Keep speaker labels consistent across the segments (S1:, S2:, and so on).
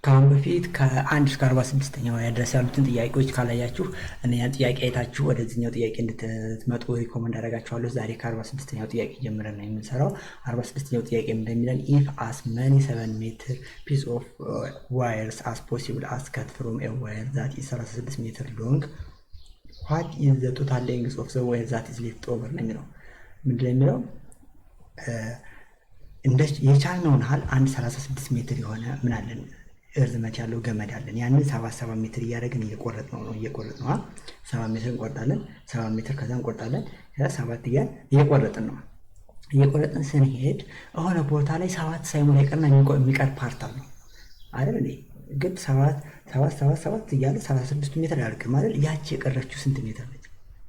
S1: ከአሁን በፊት ከ1 እስከ 46ኛው ድረስ ያሉትን ጥያቄዎች ካላያችሁ እነኛን ጥያቄ አይታችሁ ወደዚህኛው ጥያቄ እንድትመጡ ሪኮመንድ አደርጋችኋለሁ። ዛሬ ከ46ኛው ጥያቄ ጀምረን ነው የምንሰራው። 46ኛው ጥያቄ እንደሚለን if as many 7 meter piece of wires as possible as cut from a wire that is 36 meter long, what is the total length of the wire that is left over ነው የሚለው። ምንድን ነው የሚለው? የቻልነውን ያህል አንድ 36 ሜትር የሆነ ምን አለን እርዝመት ያለው ገመድ አለን። ያንን 7 ሜትር እያደረግን እየቆረጥነው 7 ሜትር እንቆርጣለን፣ 7 ሜትር ከዛ እንቆርጣለን፣ ከዛ 7 እየቆረጥን ነው። እየቆረጥን ስንሄድ የሆነ ቦታ ላይ 7 ሳይሞላ ይቀርና የሚቀር ፓርት አለው አይደል እንዴ? ግን 7 እያለ 36 ሜትር ያልቅም አይደል? ያቺ የቀረችው ስንት ሜትር ነች?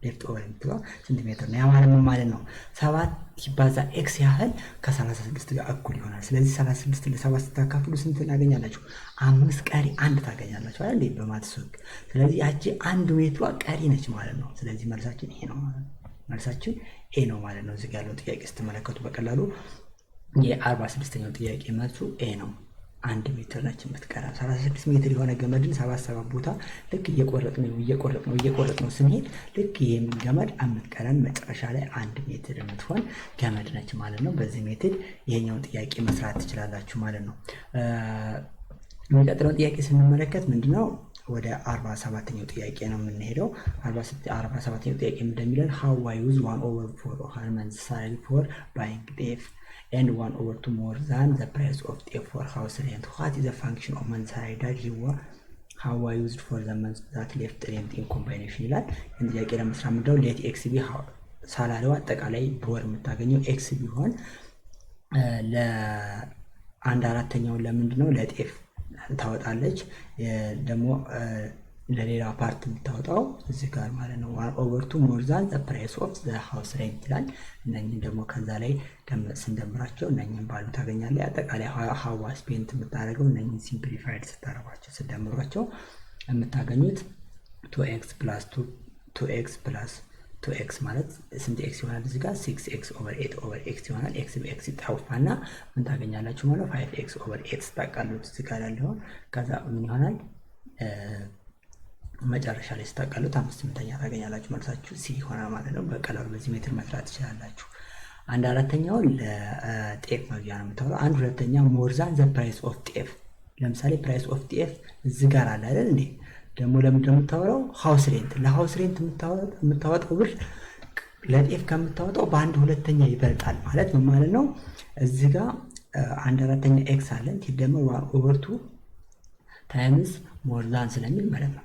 S1: ሌፍት ኦቨር የምትለው ስንት ሜትር ነው? ያ ማለት ነው 7 ሲባዛ ኤክስ ያህል ከ36 ጋር እኩል ይሆናል። ስለዚህ 36 ለ7 ስታካፍሉ ስንት ታገኛላችሁ? 5 ቀሪ 1 ታገኛላችሁ አይደል እንዴ? በማትስ ህግ። ስለዚህ ያቺ 1 ሜትሯ ቀሪ ነች ማለት ነው። ስለዚህ መልሳችን ኤ ነው ማለት ነው። መልሳችን ኤ ነው ማለት ነው። እዚህ ጋር ያለው ጥያቄ ስትመለከቱ በቀላሉ የ46ኛው ጥያቄ መልሱ ኤ ነው። 1 ሜትር ነች የምትቀራ። 36 ሜትር የሆነ ገመድን 7 ቦታ ልክ እየቆረጥነው ስንሄድ ልክ ይሄም ገመድ የምትቀረን መጨረሻ ላይ 1 ሜትር የምትሆን ገመድ ነች ማለት ነው። በዚህ ሜትድ ይሄኛውን ጥያቄ መስራት ትችላላችሁ ማለት ነው። የሚቀጥለውን ጥያቄ ስንመለከት ምንድነው ወደ 47ኛው ጥያቄ ነው የምንሄደው። 47ኛው ጥያቄ እንደሚለን how I use 1/4 of a month's salary for buying beef and 1/2 more than the price of the for house rent. What is the function of month's salary that he was how I used for the month that left rent in combination ይላል። እንዴ ጥያቄ ለመስራት ምንድነው let x be ሳላሪው አጠቃላይ በወር የምታገኘው x ቢሆን ለ1/4ኛው ለምንድነው ለጤፍ ታወጣለች። ደግሞ ለሌላ ፓርት የምታወጣው እዚህ ጋር ማለት ነው 1/2 more than the price of the house rent ይላል። እነኚህን ደግሞ ከዛ ላይ ስንደምራቸው እነኚህን ባሉ ታገኛለህ። አጠቃላይ how spent የምታደርገው እነኚህን ሲምፕሊፋይድ ስታደርጓቸው ስደምሯቸው የምታገኙት 2x plus 2x ማለት ስንት x ይሆናል? እዚህ ጋር 6x over 8 over x ይሆናል። x በx ይጣፋና ምን ታገኛላችሁ ማለት 5x over 8 ስታቃሉት እዚህ ጋር ያለው ከዛ ምን ይሆናል? መጨረሻ ላይ ስታቃሉት 5/8 ታገኛላችሁ። መልሳችሁ ሲ ይሆናል ማለት ነው። በቀላሉ በዚህ ሜትር መስራት ትችላላችሁ። 1/4ኛው ለጤፍ መግዣ ነው የምታወራው። 1/2ኛ more than the price of ጤፍ። ለምሳሌ price of ጤፍ እዚህ ጋር አለ አይደል እንዴ? ደግሞ ለምን እንደምታወራው ሃውስ ሬንት ለሃውስ ሬንት የምታወጣው ብር ለጤፍ ከምታወጣው በ1/2 ይበልጣል ማለት ምን ማለት ነው? እዚህ ጋር 1/4 ኤክስ አለን ሲደመር 1/2 ታይምስ ሞር ዛን ስለሚል ማለት ነው።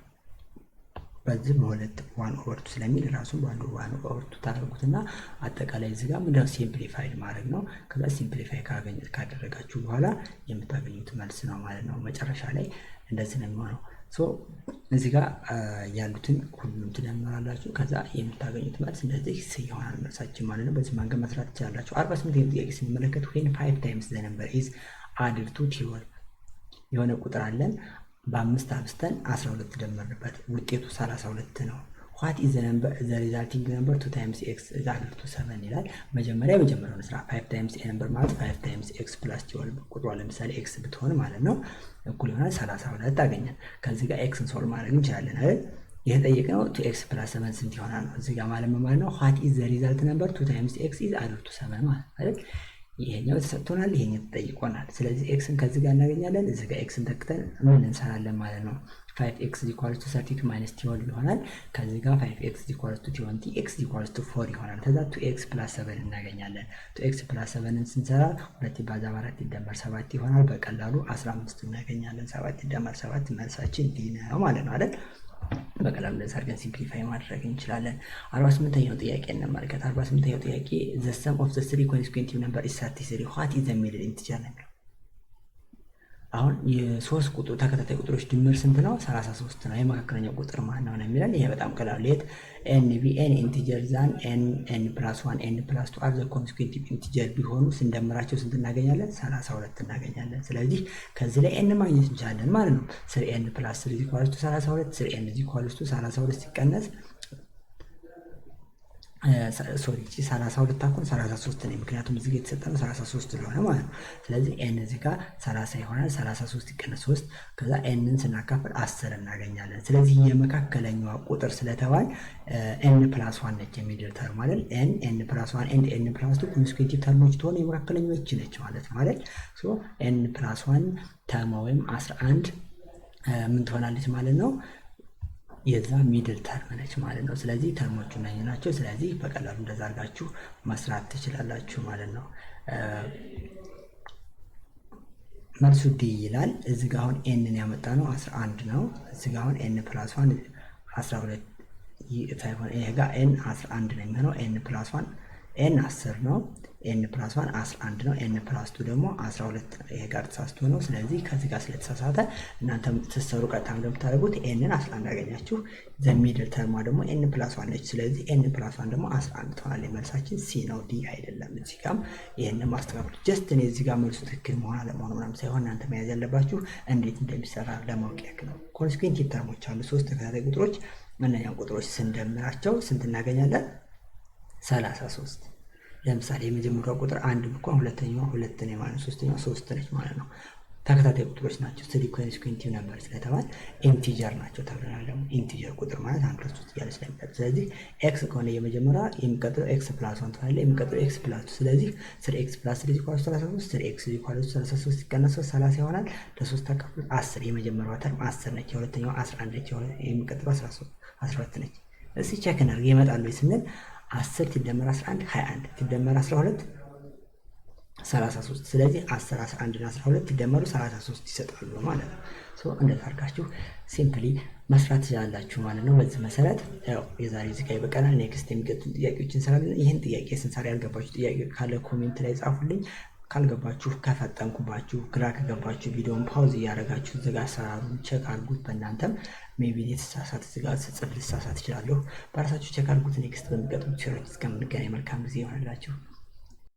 S1: በዚህ በሁለት 1/2 ስለሚል ራሱን 1/2 ታደርጉትና አጠቃላይ እዚህ ጋር ምንድነው ሲምፕሊፋይድ ማድረግ ነው። ከዛ ሲምፕሊፋይ ካደረጋችሁ በኋላ የምታገኙት መልስ ነው ማለት ነው። መጨረሻ ላይ እንደዚህ ነው የሚሆነው። እዚህ ጋር ያሉትን ሁሉም ትደምራላችሁ። ከዛ የምታገኙት መልስ እንደዚህ ይሆናል መልሳችን ማለት ነው። በዚህ መንገድ መስራት ትችላላችሁ። 48ኛው ጥያቄ ስንመለከት when 5 times the number is added to 12 የሆነ ቁጥር አለን በ5 አብስተን 12 ደመርበት ውጤቱ 32 ነው። what is the number the resulting number 2 times x is equal to 7 ይላል። መጀመሪያው ስራ 5 times a number ማለት 5 times x plus 12 ቁጥሩ ለምሳሌ x ብትሆን ማለት ነው እኩል ይሆናል 32 አገኘን። ከዚህ ጋር x ሶልቭ ማድረግ እንችላለን አይደል? የተጠየቀው 2x plus 7 ስንት ይሆናል ነው። እዚህ ጋር ማለት ነው what is the result number 2 times x is equal to 7 ማለት አይደል? ይሄኛው ተሰጥቶናል፣ ይሄኛው ተጠይቆናል። ስለዚህ ኤክስን ከዚህ ጋር እናገኛለን። እዚህ ጋር ኤክስን ተክተን ምን እንሰራለን ማለት ነው 5x = 32 - 12 ይሆናል። ከዚህ ጋር 5x = 20 x = 4 ይሆናል። ከዛ 2x + 7 እናገኛለን። 2x + 7ን ስንሰራ 2 × 4 = 7 ይሆናል። በቀላሉ 15 እናገኛለን። 7 × 7 መልሳችን ዲ ነው ማለት ነው አይደል? በቀላሉ እንደዚህ አድርገን ሲምፕሊፋይ ማድረግ እንችላለን። 48ኛው ጥያቄ እንመልከት። 48ኛው ጥያቄ the sum of the three consecutive number is 33 what is the middle integer ነው። አሁን የሶስት ቁጥር ተከታታይ ቁጥሮች ድምር ስንት ነው? 33 ነው። የመካከለኛው ቁጥር ማን ነው ነው የሚለን። ይሄ በጣም ቀላል ሌት n b n integer than n plus 1 n plus 2 are the consecutive integer ቢሆኑ ስንደምራቸው ስንት እናገኛለን? 32 እናገኛለን። ስለዚህ ከዚህ ላይ n ማግኘት እንችላለን ማለት ነው። 3n plus 3 = 32 3n = 32 ሲቀነስ ሶሪ 32 አኩን 33 ነው። ምክንያቱም እዚህ ጋር የተሰጠነው 33 ስለሆነ ማለት ነው። ስለዚህ ኤን እዚህ ጋር 30 ይሆናል። 33 ይቀነስ 3 ከዛ ኤንን ስናካፍል 10 እናገኛለን። ስለዚህ የመካከለኛዋ ቁጥር ስለተባል ኤን ፕላስ 1 ነች የሚድል ተርም ማለት ኤን ፕላስ 1 ኤንድ ኤን ፕላስ 2 ኮንስቲቲዩቲቭ ተርሞች ትሆን የመካከለኛዋ እቺ ነች ማለት ነው አይደል? ሶ ኤን ፕላስ 1 ተርም ወይም 11 ምን ትሆናለች ማለት ነው? የዛ ሚድል ተርም ነች ማለት ነው። ስለዚህ ተርሞቹ እነኚህ ናቸው። ስለዚህ በቀላሉ እንደዛ አድርጋችሁ መስራት ትችላላችሁ ማለት ነው። መልሱ ዲ ይላል። እዚህ ጋር አሁን ኤንን ያመጣ ነው 11 ነው። እዚህ ጋር አሁን ኤን ፕላስ 1 12 ሳይሆን ይሄ ጋር ኤን 11 ነው የሚሆነው። ኤን ፕላስ 1 ኤን 10 ነው። ኤን ፕላስ 1 11 ነው። ኤን ፕላስ 2 ደግሞ 12 ነው። ይሄ ጋር ተሳስቶ ነው። ስለዚህ ከዚህ ጋር ስለተሳሳተ እናንተ ስትሰሩ ቀጥታ እንደምታደርጉት ኤንን 11 አገኛችሁ። ዘ ሚድል ተርሟ ደግሞ ኤን ፕላስ 1 ነች። ስለዚህ ኤን ፕላስ 1 ደግሞ 11 ትሆናለች። መልሳችን ሲ ነው፣ ዲ አይደለም። እዚህ ጋርም ይሄንን ማስተካከል ጀስት እኔ እዚህ ጋር መልሱ ትክክል መሆን አለመሆኑ ምናምን ሳይሆን እናንተ መያዝ ያለባችሁ እንዴት እንደሚሰራ ለማወቅ ያክል ነው። ኮንስኩዌንቲቭ ተርሞች አሉ፣ 3 ተከታታይ ቁጥሮች። እነኛን ቁጥሮች ስንደምራቸው ስንት እናገኛለን? 33። ለምሳሌ የመጀመሪያው ቁጥር 1 ብቻ፣ ሁለተኛው 2 ነው ማለት ነው፣ ሶስተኛው 3 ነች ማለት ነው። ተከታታይ ቁጥሮች ናቸው። 3 ኮንስኩዌንቲቭ ነምበር ስለተባለ ኢንቲጀር ናቸው ተብለናል። ደግሞ ኢንቲጀር ቁጥር ማለት 1 2 3 እያለ ስለሚቀጥል፣ ስለዚህ ኤክስ ከሆነ የመጀመሪያ የሚቀጥለው ኤክስ ፕላስ 1 ትሆናለች፣ የሚቀጥለው ኤክስ ፕላስ 2። ስለዚህ 3x ፕላስ 3 ኢኳል 33፣ 3x ኢኳል 33 ሲቀነስ 30 ይሆናል። ለ3 ተካፍሎ 10። የመጀመሪያው ተርም 10 ነች፣ የሁለተኛው 11 ነች፣ የሚቀጥለው 12 ነች። እስኪ ቼክ እናድርግ ይመጣሉ ስንል 10 ሲደመር 11 21 ሲደመር 12 33። ስለዚህ 10 11 እና 12 ሲደመሩ 33 ይሰጣሉ ማለት ነው። ሶ እንደዛ አድርጋችሁ ሲምፕሊ መስራት ትችላላችሁ ማለት ነው። በዚህ መሰረት ያው የዛሬ እዚህ ጋር ይበቃናል። ኔክስት የሚቀጥሉ ጥያቄዎችን እንሰራለን። ይህን ጥያቄ ስንሰራ ያልገባችሁ ጥያቄ ካለ ኮሜንት ላይ ጻፉልኝ። ካልገባችሁ ከፈጠንኩባችሁ ግራ ከገባችሁ ቪዲዮን ፓውዝ እያደረጋችሁ ዝጋ አሰራሩን ቼክ አድርጉት። በእናንተም ሜቢ የተሳሳተ ዝጋ ስጽፍ ልሳሳት እችላለሁ። በራሳችሁ ቼክ አድርጉት። ኔክስት በሚቀጥሉት ሴሮች እስከምንገናኝ መልካም ጊዜ ይሆንላችሁ።